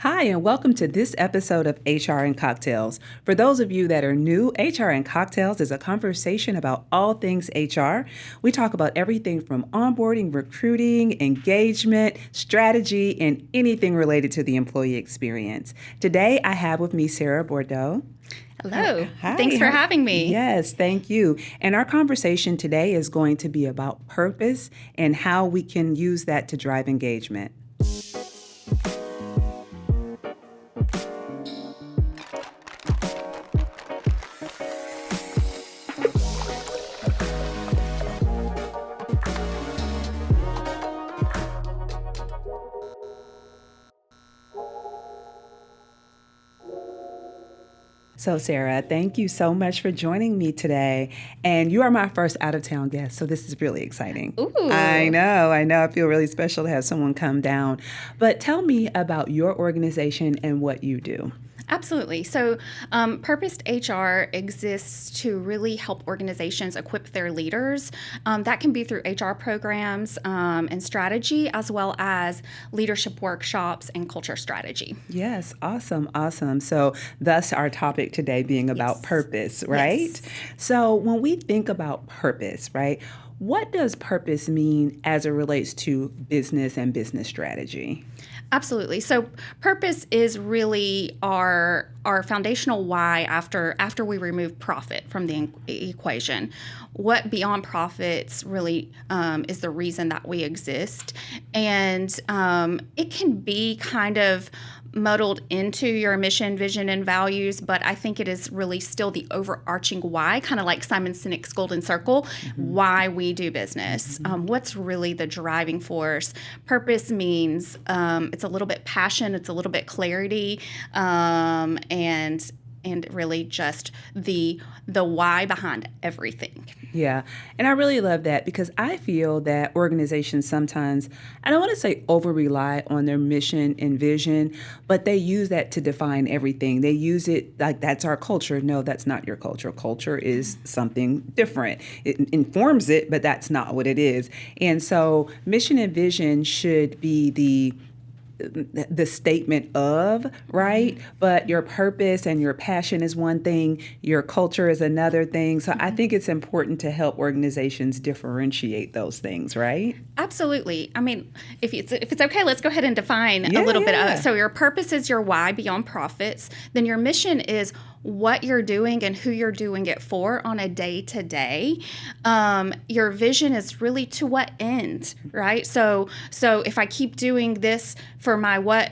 Hi, and welcome to this episode of HR and Cocktails. For those of you that are new, HR and Cocktails is a conversation about all things HR. We talk about everything from onboarding, recruiting, engagement, strategy, and anything related to the employee experience. Today, I have with me Sara Bordeaux. Hello. Hi. Thanks for having me. Yes, thank you. And our conversation today is going to be about purpose and how we can use that to drive engagement. So, Sara, thank you so much for joining me today. And you are my first out-of-town guest, so this is really exciting. Ooh. I know. I feel really special to have someone come down. But tell me about your organization and what you do. Absolutely. So, Purposed HR exists to really help organizations equip their leaders. That can be through HR programs and strategy, as well as leadership workshops and culture strategy. Yes, awesome. So, thus our topic today being about purpose, right? Yes. So, when we think about purpose, right, what does purpose mean as it relates to business and business strategy? Absolutely. So purpose is really our foundational why after we remove profit from the equation. What beyond profits really is the reason that we exist. And it can be kind of muddled into your mission, vision, and values, but I think it is really still the overarching why, kind of like Simon Sinek's Golden Circle, why we do business. What's really the driving force? Purpose means it's a little bit passion, it's a little bit clarity, and really just the why behind everything. Yeah. And I really love that because I feel that organizations sometimes, I don't want to say over-rely on their mission and vision, but they use that to define everything. They use it like that's our culture. No, that's not your culture. Culture is something different. It informs it, but that's not what it is. And so mission and vision should be the statement of, right? But your purpose and your passion is one thing, your culture is another thing. So I think it's important to help organizations differentiate those things, right? Absolutely. I mean, if it's okay, let's go ahead and define a little bit. So your purpose is your why beyond profits. Then your mission is what you're doing and who you're doing it for on a day-to-day. Your vision is really to what end, right? So if I keep doing this for my what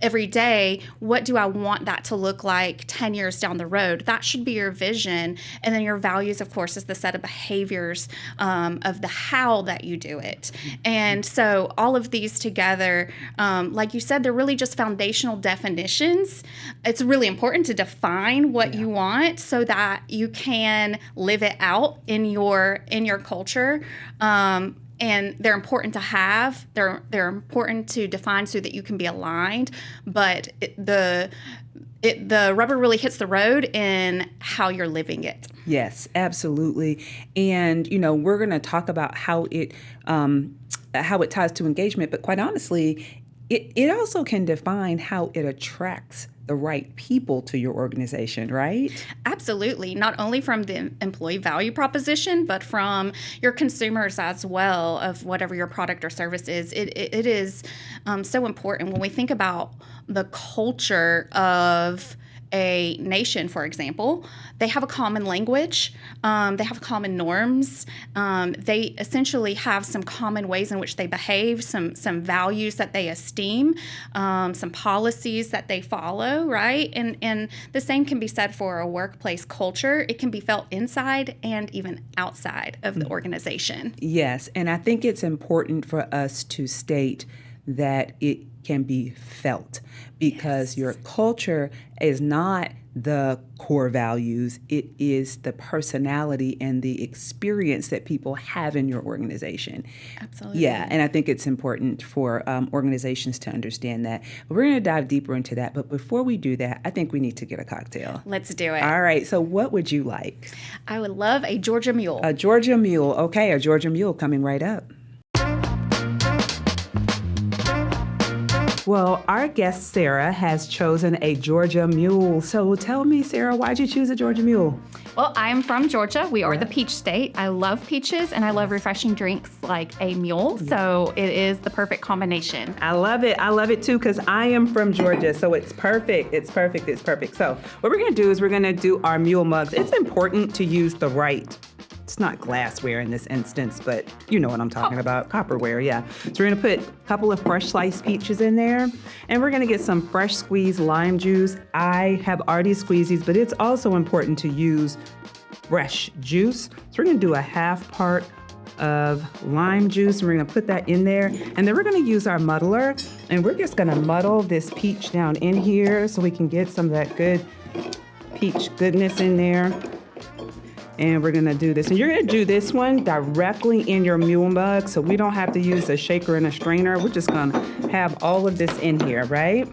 every day, what do I want that to look like 10 years down the road? That should be your vision. And then your values, of course, is the set of behaviors of the how that you do it. And so all of these together, like you said, they're really just foundational definitions. It's really important to define what you want so that you can live it out in your culture. And they're important to have. They're important to define so that you can be aligned. But the rubber really hits the road in how you're living it. Yes, absolutely. And we're going to talk about how it ties to engagement. But quite honestly, it also can define how it attracts the right people to your organization, right? Absolutely. Not only from the employee value proposition, but from your consumers as well of whatever your product or service is. It is so important when we think about the culture of a nation, for example. They have a common language. They have common norms. They essentially have some common ways in which they behave, some values that they esteem, some policies that they follow, right? And the same can be said for a workplace culture. It can be felt inside and even outside of the organization. Yes, and I think it's important for us to state that it can be felt because your culture is not the core values. It is the personality and the experience that people have in your organization. Absolutely. Yeah, and I think it's important for organizations to understand that. But we're going to dive deeper into that. But before we do that, I think we need to get a cocktail. Let's do it. All right. So what would you like? I would love a Georgia Mule. A Georgia Mule. Okay, a Georgia Mule coming right up. Well, our guest, Sara, has chosen a Georgia mule. So tell me, Sara, why'd you choose a Georgia mule? Well, I'm from Georgia. We are the peach state. I love peaches and I love refreshing drinks like a mule. So it is the perfect combination. I love it. I love it too because I am from Georgia. So it's perfect. It's perfect. It's perfect. So what we're going to do is we're going to do our mule mugs. It's important to use the right. It's not glassware in this instance, but you know what I'm talking about. Copperware, yeah. So we're going to put a couple of fresh sliced peaches in there, and we're going to get some fresh squeezed lime juice. I have already squeezed these, but it's also important to use fresh juice. So we're going to do a half part of lime juice, and we're going to put that in there. And then we're going to use our muddler, and we're just going to muddle this peach down in here so we can get some of that good peach goodness in there. And we're gonna do this. And you're gonna do this one directly in your mule mug, so we don't have to use a shaker and a strainer. We're just gonna have all of this in here, right?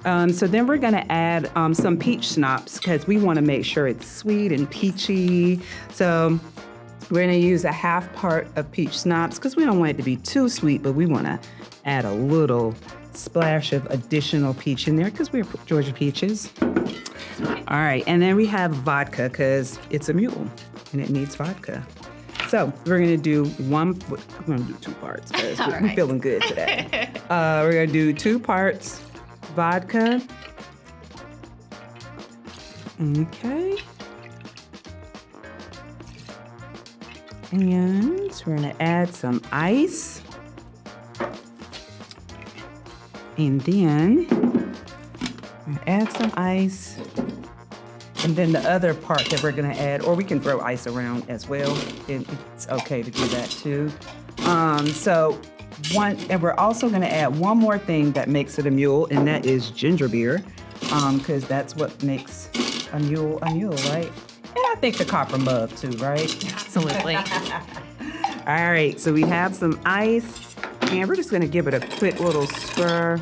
So then we're gonna add some peach schnapps because we wanna make sure it's sweet and peachy. So we're gonna use a half part of peach schnapps because we don't want it to be too sweet, but we wanna add a little splash of additional peach in there because we're Georgia peaches. All right, and then we have vodka because it's a mule and it needs vodka. So we're gonna do I'm gonna do 2 parts because we're feeling good today. We're gonna do 2 parts vodka. Okay. And we're gonna add some ice. And then we're gonna add some ice. And then the other part that we're gonna add, or we can throw ice around as well. It's okay to do that too. And we're also gonna add one more thing that makes it a mule, and that is ginger beer, because that's what makes a mule, right? And I think the copper mug too, right? Absolutely. All right, so we have some ice, and we're just gonna give it a quick little stir.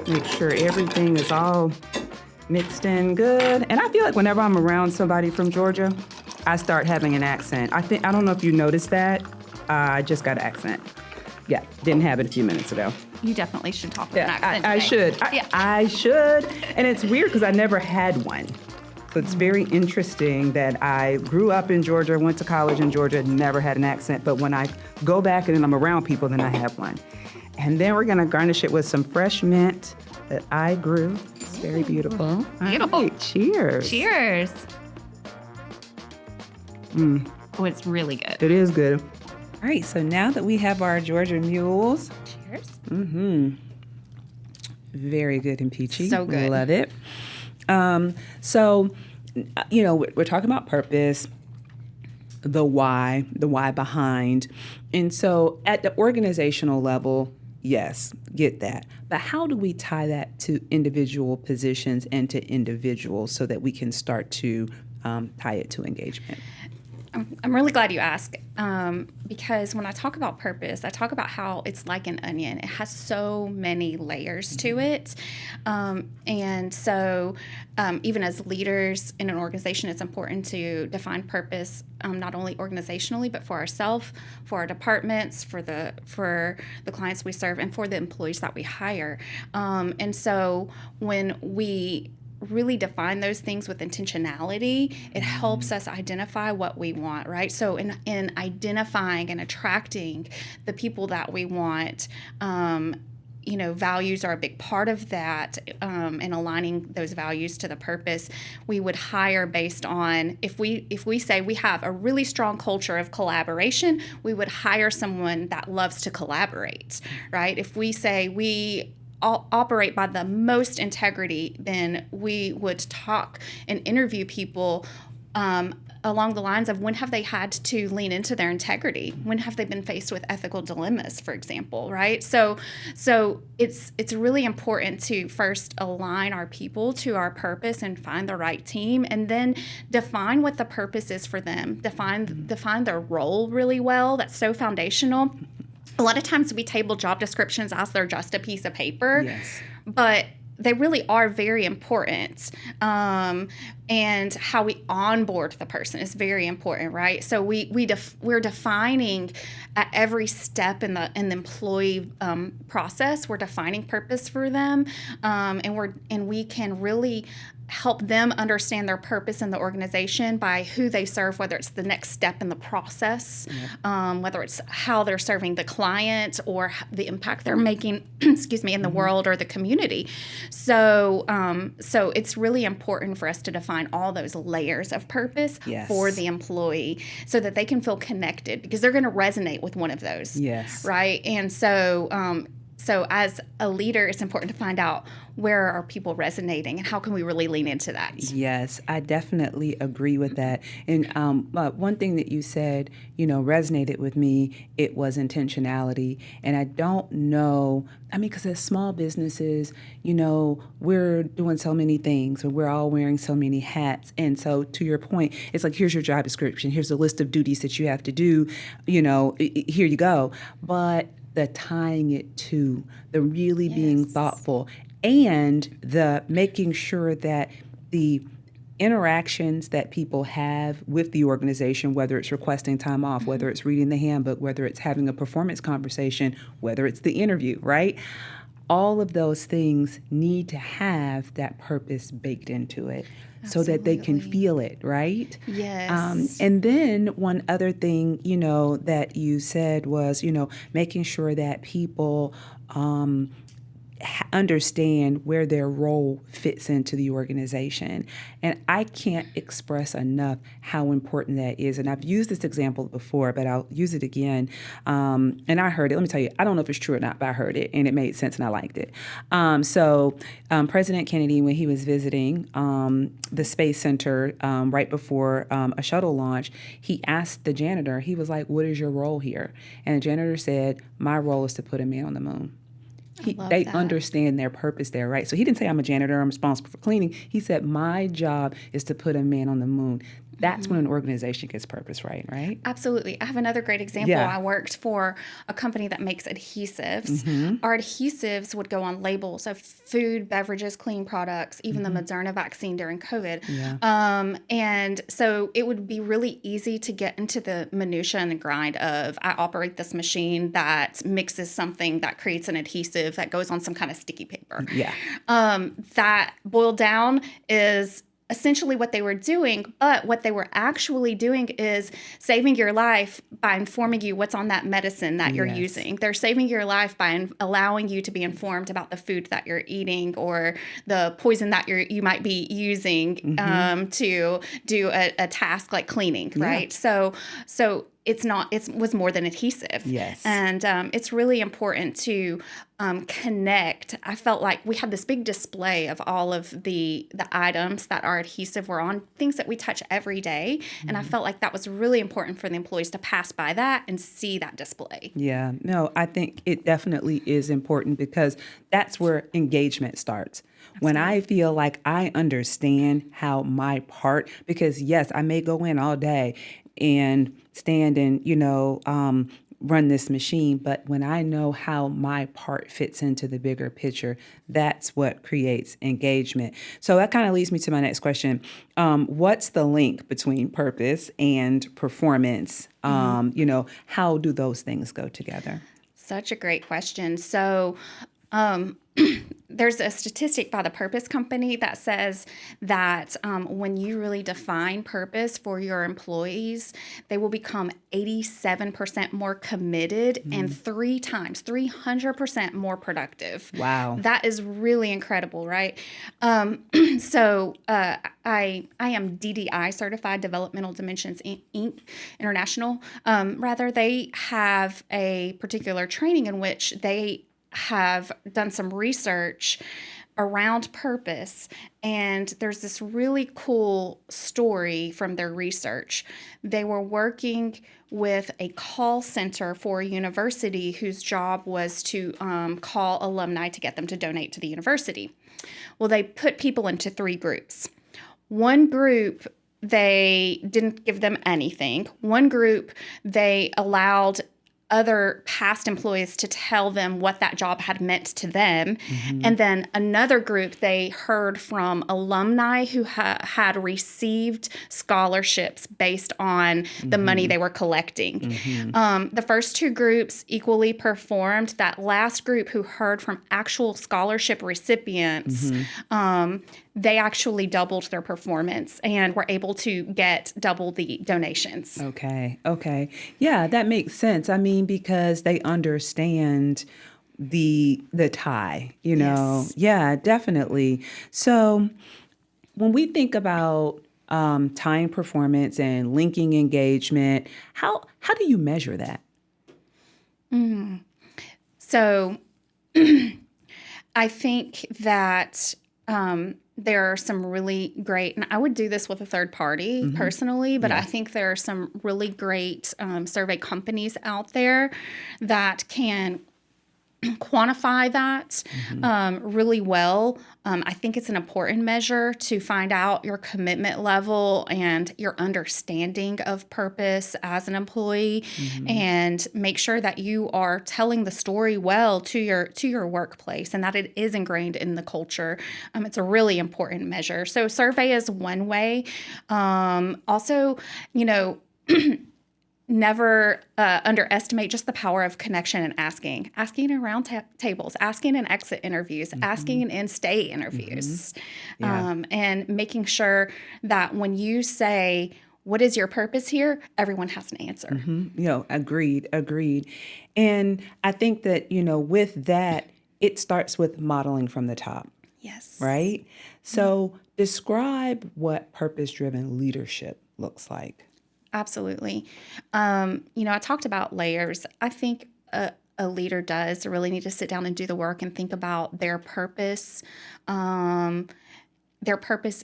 Make sure everything is all mixed in good. And I feel like whenever I'm around somebody from Georgia, I start having an accent. I don't know if you noticed that. I just got an accent. Yeah, didn't have it a few minutes ago. You definitely should talk with an accent I should. I should. And it's weird because I never had one. So it's very interesting that I grew up in Georgia, went to college in Georgia, never had an accent. But when I go back and then I'm around people, then I have one. And then we're gonna garnish it with some fresh mint that I grew. It's very beautiful. Beautiful. Right, cheers. Cheers. Oh, it's really good. It is good. All right, so now that we have our Georgia mules. Cheers. Very good and peachy. So good. Love it. So, we're talking about purpose, the why behind. And so at the organizational level, yes, get that. But how do we tie that to individual positions and to individuals so that we can start to tie it to engagement? I'm really glad you asked because when I talk about purpose, I talk about how it's like an onion. It has so many layers to it. And so even as leaders in an organization, it's important to define purpose not only organizationally, but for ourselves, for our departments, for the clients we serve, and for the employees that we hire. And so when we really define those things with intentionality, it helps us identify what we want, right? So in identifying and attracting the people that we want, values are a big part of that, and aligning those values to the purpose. We would hire based on, if we say we have a really strong culture of collaboration, we would hire someone that loves to collaborate, right? If we say we operate by the most integrity, then we would talk and interview people along the lines of when have they had to lean into their integrity? When have they been faced with ethical dilemmas, for example, right? So it's really important to first align our people to our purpose and find the right team, and then define what the purpose is for them. Define their role really well. That's so foundational. A lot of times we table job descriptions as they're just a piece of paper. Yes. But they really are very important. And how we onboard the person is very important, right? So we're defining at every step in the employee process. We're defining purpose for them, and we can really help them understand their purpose in the organization by who they serve, whether it's the next step in the process, whether it's how they're serving the client or the impact they're making, in the world or the community. So it's really important for us to define all those layers of purpose for the employee so that they can feel connected, because they're going to resonate with one of those. Yes. Right. And so as a leader, it's important to find out where are people resonating and how can we really lean into that. Yes, I definitely agree with that. And one thing that you said, resonated with me, it was intentionality. And I don't know, because as small businesses, we're doing so many things and we're all wearing so many hats. And so to your point, it's like, here's your job description. Here's a list of duties that you have to do. Here you go. But the tying it to, the really being thoughtful, and the making sure that the interactions that people have with the organization, whether it's requesting time off, whether it's reading the handbook, whether it's having a performance conversation, whether it's the interview, right? All of those things need to have that purpose baked into it. Absolutely. So that they can feel it, right? Yes. And then one other thing, that you said was, making sure that people understand where their role fits into the organization. And I can't express enough how important that is. And I've used this example before, but I'll use it again. And I heard it. Let me tell you, I don't know if it's true or not, but I heard it and it made sense and I liked it. So President Kennedy, when he was visiting the Space Center right before a shuttle launch, he asked the janitor, he was like, "What is your role here?" And the janitor said, "My role is to put a man on the moon." They understand their purpose there, right? So he didn't say, "I'm a janitor, I'm responsible for cleaning." He said, "My job is to put a man on the moon." That's when an organization gets purpose right? Absolutely. I have another great example. I worked for a company that makes adhesives. Our adhesives would go on labels of food, beverages, cleaning products, even the Moderna vaccine during COVID. And so it would be really easy to get into the minutia and the grind of, I operate this machine that mixes something that creates an adhesive that goes on some kind of sticky paper. That boiled down is essentially what they were doing, but what they were actually doing is saving your life by informing you what's on that medicine that you're using. They're saving your life by allowing you to be informed about the food that you're eating or the poison that you might be using to do a task like cleaning, right? So it was more than adhesive. And it's really important to connect. I felt like we had this big display of all of the items that our adhesive were on, things that we touch every day. And I felt like that was really important for the employees to pass by that and see that display. Yeah, no, I think it definitely is important because that's where engagement starts. When I feel like I understand how my part, because yes, I may go in all day and stand and, run this machine, but when I know how my part fits into the bigger picture, that's what creates engagement. So that kind of leads me to my next question. What's the link between purpose and performance? How do those things go together? Such a great question. So, there's a statistic by the Purpose Company that says that when you really define purpose for your employees, they will become 87% more committed and 300% more productive. Wow. That is really incredible, right? I am DDI certified, Developmental Dimensions Inc. International. They have a particular training in which they have done some research around purpose, and there's this really cool story from their research. They were working with a call center for a university whose job was to call alumni to get them to donate to the university. Well, they put people into 3 groups. One group, they didn't give them anything. One group, they allowed other past employees to tell them what that job had meant to them. And then another group, they heard from alumni who had received scholarships based on the money they were collecting. The first two groups equally performed. That last group who heard from actual scholarship recipients, they actually doubled their performance and were able to get double the donations. Okay. Yeah, that makes sense. I mean, because they understand the tie, Yes. Yeah, definitely. So when we think about tying performance and linking engagement, how do you measure that? So I think that there are some really great, and I would do this with a third party personally, but I think there are some really great survey companies out there that can quantify that really well. I think it's an important measure to find out your commitment level and your understanding of purpose as an employee, and make sure that you are telling the story well to your workplace and that it is ingrained in the culture. It's a really important measure. So survey is one way. Also, never underestimate just the power of connection and asking around tables, asking in exit interviews, asking in stay interviews, and making sure that when you say, what is your purpose here? Everyone has an answer. Agreed. And I think that, with that, it starts with modeling from the top. Yes. Right? So describe what purpose-driven leadership looks like. Absolutely. I talked about layers. I think a leader does really need to sit down and do the work and think about their purpose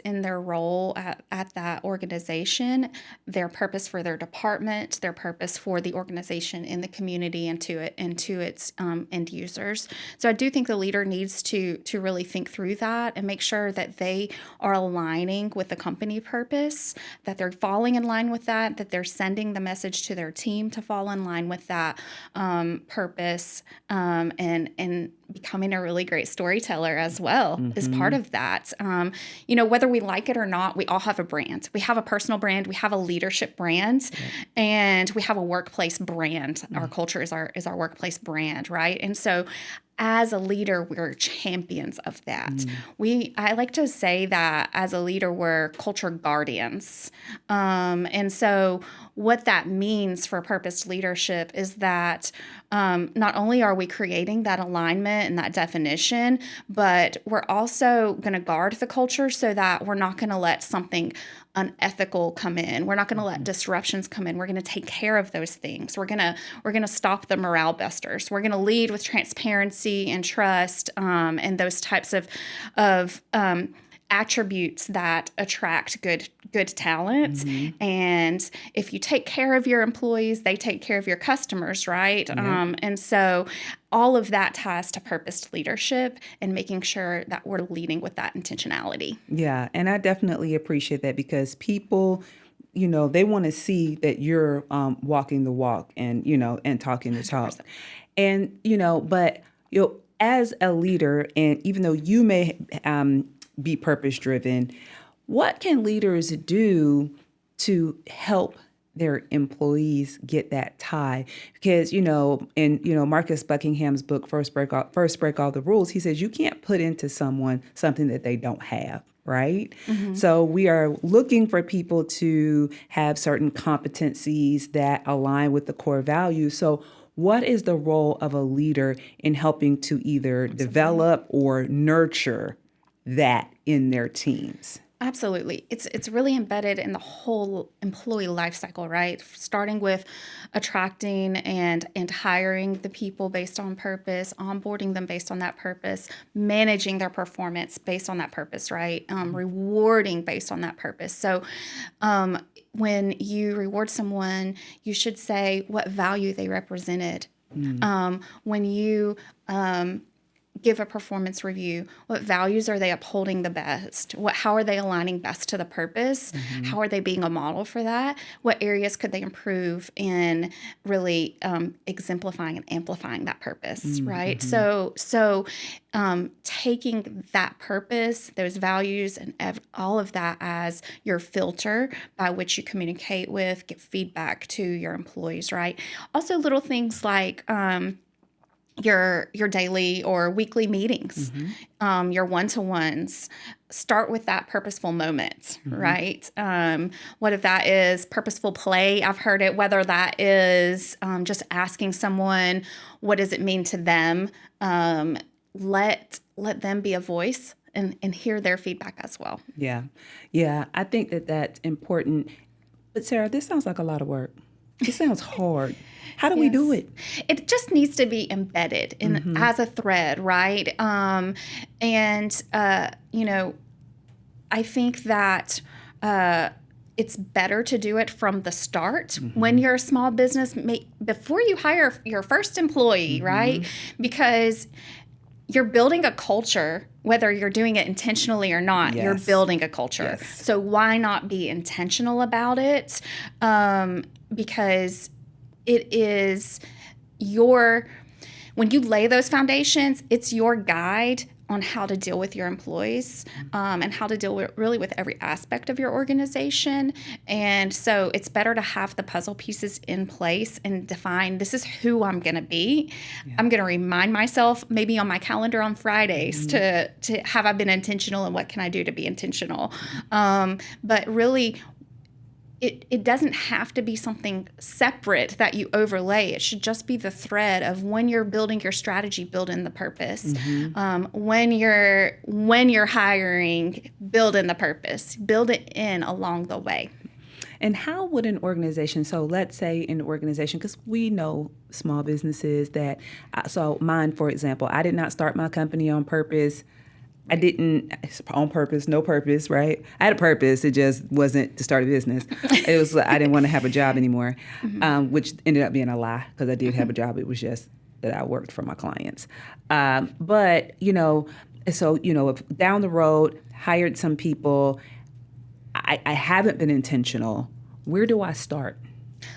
in their role at that organization, their purpose for their department, their purpose for the organization in the community and to its end users. So I do think the leader needs to really think through that and make sure that they are aligning with the company purpose, that they're falling in line with that they're sending the message to their team to fall in line with that purpose, and becoming a really great storyteller as well is part of that. Whether we like it or not, we all have a brand. We have a personal brand, we have a leadership brand, and we have a workplace brand. Our culture is our workplace brand, right? And so as a leader, we're champions of that. I like to say that as a leader, we're culture guardians. And so what that means for purpose leadership is that not only are we creating that alignment and that definition, but we're also going to guard the culture so that we're not going to let something unethical come in. We're not going to let disruptions come in. We're going to take care of those things. We're going to stop the morale busters. We're going to lead with transparency and trust, and those types of attributes that attract good talent. And if you take care of your employees, they take care of your customers, right? And so all of that ties to purposed leadership and making sure that we're leading with that intentionality. Yeah, and I definitely appreciate that because people, they want to see that you're walking the walk and, and talking the talk. 100%. And, but, as a leader, and even though you may be purpose-driven, what can leaders do to help their employees get that tie? Because, in Marcus Buckingham's book, First Break All the Rules, he says you can't put into someone something that they don't have, right? So we are looking for people to have certain competencies that align with the core values. So what is the role of a leader in helping to either develop or nurture that in their teams? Absolutely. It's really embedded in the whole employee life cycle, right? Starting with attracting and hiring the people based on purpose, onboarding them based on that purpose, managing their performance based on that purpose, right? Rewarding based on that purpose. So when you reward someone, you should say what value they represented. When you give a performance review. What values are they upholding the best? How are they aligning best to the purpose? How are they being a model for that? What areas could they improve in really exemplifying and amplifying that purpose, right? So taking that purpose, those values, and all of that as your filter by which you communicate with, give feedback to your employees, right? Also, little things like your daily or weekly meetings, your one-to-ones. Start with that purposeful moment, right? What if that is purposeful play? I've heard it. Whether that is just asking someone, what does it mean to them? Let them be a voice and hear their feedback as well. Yeah. I think that that's important. But Sara, this sounds like a lot of work. It sounds hard. How do we do it? It just needs to be embedded in as a thread, right? I think that it's better to do it from the start when you're a small business, before you hire your first employee, right? Because you're building a culture, whether you're doing it intentionally or not. You're building a culture. So why not be intentional about it? Because it is when you lay those foundations, it's your guide on how to deal with your employees and how to deal with every aspect of your organization. And so it's better to have the puzzle pieces in place and define, this is who I'm going to be. I'm going to remind myself maybe on my calendar on Fridays to have I been intentional, and what can I do to be intentional? But really, it doesn't have to be something separate that you overlay. It should just be the thread of when you're building your strategy, build in the purpose. When you're hiring, build in the purpose. Build it in along the way. And how would an organization, so let's say an organization, because we know small businesses that, so mine, for example, I did not start my company on purpose. I didn't on purpose, no purpose, right? I had a purpose. It just wasn't to start a business. It was I didn't want to have a job anymore, which ended up being a lie because I did have a job. It was just that I worked for my clients. But, if down the road, hired some people, I haven't been intentional. Where do I start?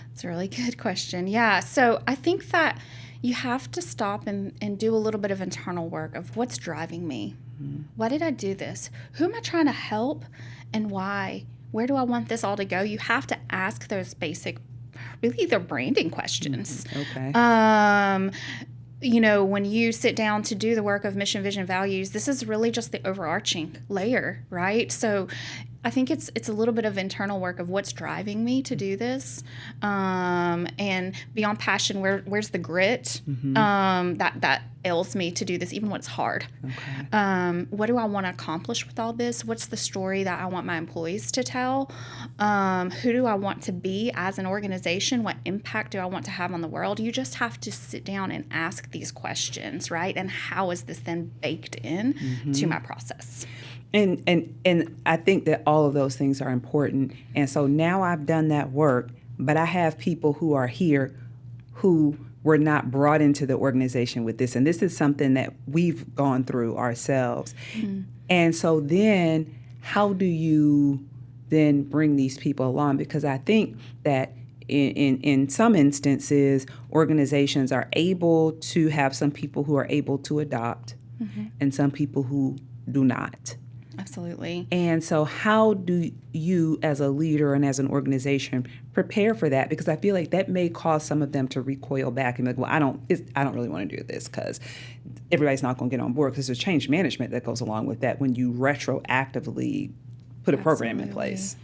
That's a really good question. Yeah. So I think that you have to stop and do a little bit of internal work of what's driving me. Why did I do this? Who am I trying to help, and why? Where do I want this all to go? You have to ask those basic, really they're branding questions. Okay. When you sit down to do the work of mission, vision, values, this is really just the overarching layer, right? So I think it's a little bit of internal work of what's driving me to do this, and beyond passion, where's the grit that ails me to do this, even when it's hard. Okay. What do I want to accomplish with all this? What's the story that I want my employees to tell? Who do I want to be as an organization? What impact do I want to have on the world? You just have to sit down and ask these questions, right? And how is this then baked in to my process? And I think that all of those things are important. And so now I've done that work, but I have people who are here who were not brought into the organization with this. And this is something that we've gone through ourselves. And so then how do you then bring these people along? Because I think that in some instances, organizations are able to have some people who are able to adopt and some people who do not. Absolutely. And so how do you as a leader and as an organization prepare for that? Because I feel like that may cause some of them to recoil back and be like, well, I don't really want to do this because everybody's not going to get on board, because there's change management that goes along with that when you retroactively put a program in place.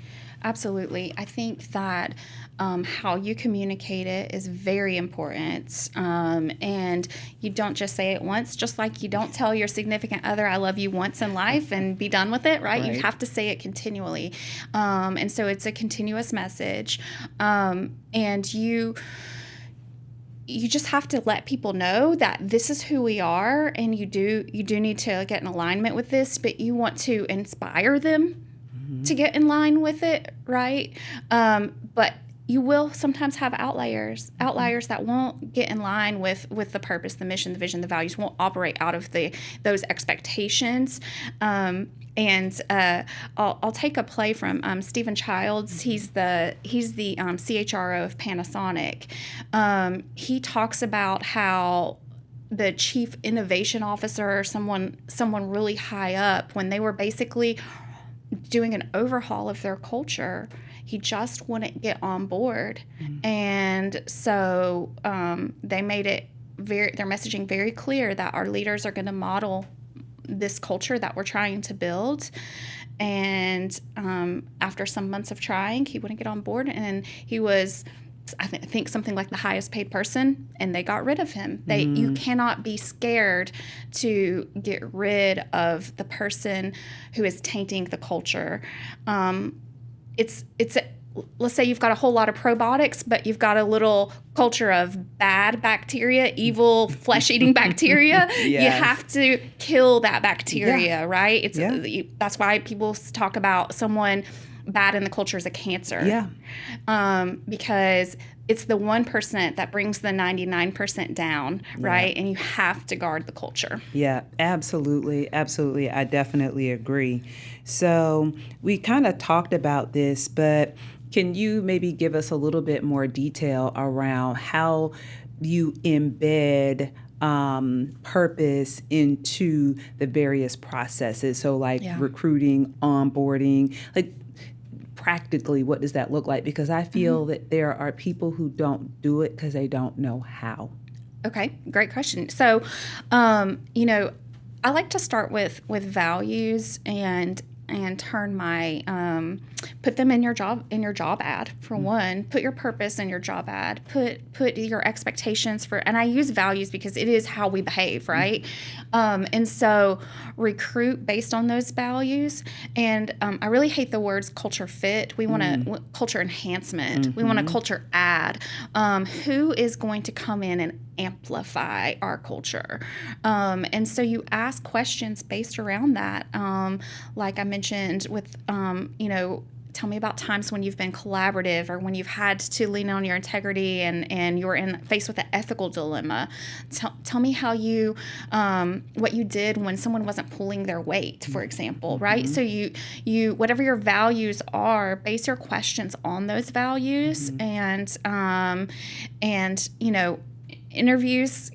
Absolutely. I think that how you communicate it is very important. And you don't just say it once, just like you don't tell your significant other, I love you once in life and be done with it, right? You have to say it continually. And so it's a continuous message. And you just have to let people know that this is who we are, and you do need to get in alignment with this, but you want to inspire them to get in line with it, right? But you will sometimes have outliers that won't get in line with the purpose, the mission, the vision, the values, won't operate out of those expectations. I'll take a play from Stephen Childs. He's the CHRO of Panasonic. He talks about how the chief innovation officer, someone really high up, when they were basically doing an overhaul of their culture, he just wouldn't get on board. And so they made it their messaging very clear that our leaders are going to model this culture that we're trying to build. And after some months of trying, he wouldn't get on board, and he was, I think something like the highest paid person, and they got rid of him. You cannot be scared to get rid of the person who is tainting the culture. Let's say you've got a whole lot of probiotics, but you've got a little culture of bad bacteria, evil flesh-eating bacteria. Yes. You have to kill that bacteria, right? That's why people talk about someone bad in the culture as a cancer. Yeah. Because it's the 1% that brings the 99% down, right? And you have to guard the culture. Yeah, absolutely. Absolutely. I definitely agree. So we kind of talked about this, but can you maybe give us a little bit more detail around how you embed purpose into the various processes? So like recruiting, onboarding, like practically, what does that look like? Because I feel that there are people who don't do it because they don't know how. Okay, great question. So, I like to start with values and turn my put them in your job ad for one. Put your purpose in your job ad. Put your expectations for, and I use values because it is how we behave, right? And so recruit based on those values. And I really hate the words culture fit. We want a culture enhancement. We want a culture ad. Who is going to come in and amplify our culture? And so you ask questions based around that. Like I mentioned with, tell me about times when you've been collaborative or when you've had to lean on your integrity and you're faced with an ethical dilemma. Tell me how you, what you did when someone wasn't pulling their weight, for example, right? So you whatever your values are, base your questions on those values interviews,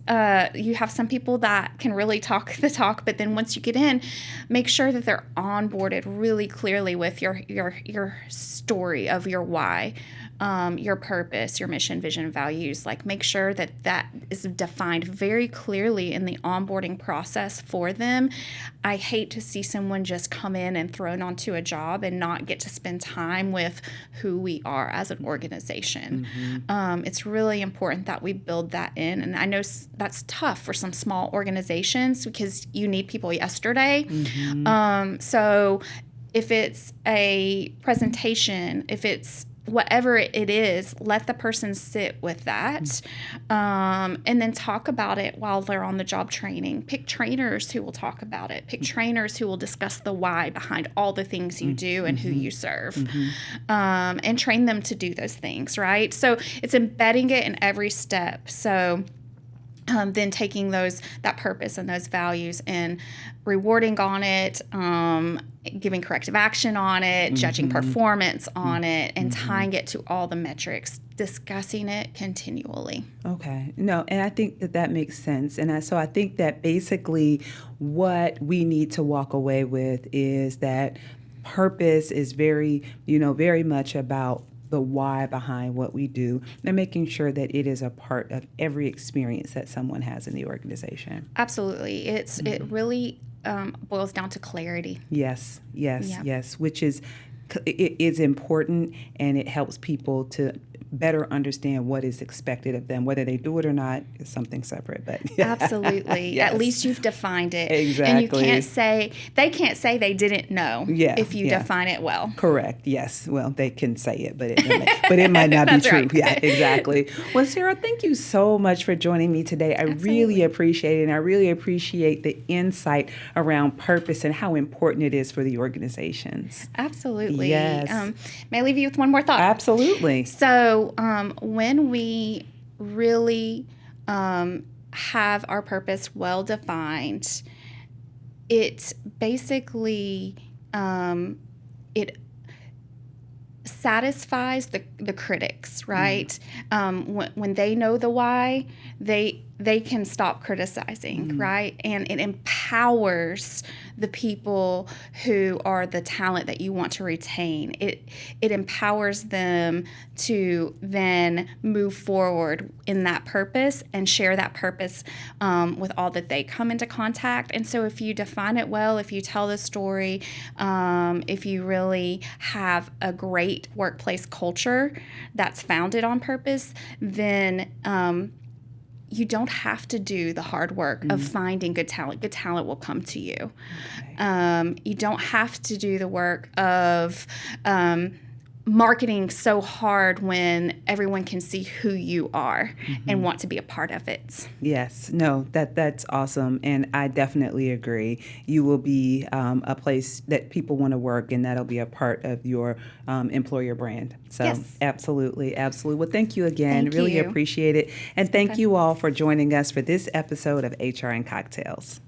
you have some people that can really talk the talk, but then once you get in, make sure that they're onboarded really clearly with your story of your why, your purpose, your mission, vision, values. Like make sure that is defined very clearly in the onboarding process for them. I hate to see someone just come in and thrown onto a job and not get to spend time with who we are as an organization. It's really important that we build that in. And I know that's tough for some small organizations because you need people yesterday. So if it's a presentation, if it's whatever it is, let the person sit with that, and then talk about it while they're on the job training. Pick trainers who will talk about it. Pick trainers who will discuss the why behind all the things you do and who you serve, and train them to do those things, right? So it's embedding it in every step. So then taking that purpose and those values and rewarding on it, giving corrective action on it, judging performance on it, and tying it to all the metrics, discussing it continually. Okay. No, and I think that makes sense. And so I think that basically what we need to walk away with is that purpose is very much about the why behind what we do and making sure that it is a part of every experience that someone has in the organization. Absolutely. It really boils down to clarity. Yes, which is important, and it helps people to better understand what is expected of them. Whether they do it or not is something separate. But absolutely, yes. At least you've defined it. Exactly. And they can't say they didn't know if you define it well. Correct. Yes. Well, they can say it, but it might not be true. Right. Yeah, exactly. Well, Sara, thank you so much for joining me today. I really appreciate it, and I really appreciate the insight around purpose and how important it is for the organizations. Absolutely. Yes. May I leave you with one more thought? Absolutely. So So when we really have our purpose well defined, it basically it satisfies the critics, right? When they know the why, they can stop criticizing, right? And it empowers the people who are the talent that you want to retain. It empowers them to then move forward in that purpose and share that purpose with all that they come into contact. And so if you define it well, if you tell the story, if you really have a great workplace culture that's founded on purpose, then you don't have to do the hard work of finding good talent. Good talent will come to you. Okay. You don't have to do the work of marketing so hard when everyone can see who you are and want to be a part of it. Yes, no, that's awesome, and I definitely agree. You will be a place that people want to work, and that'll be a part of your employer brand. So yes. Absolutely. Well, thank you again. Thank really you. appreciate it, and thank you all for joining us for this episode of HR and Cocktails.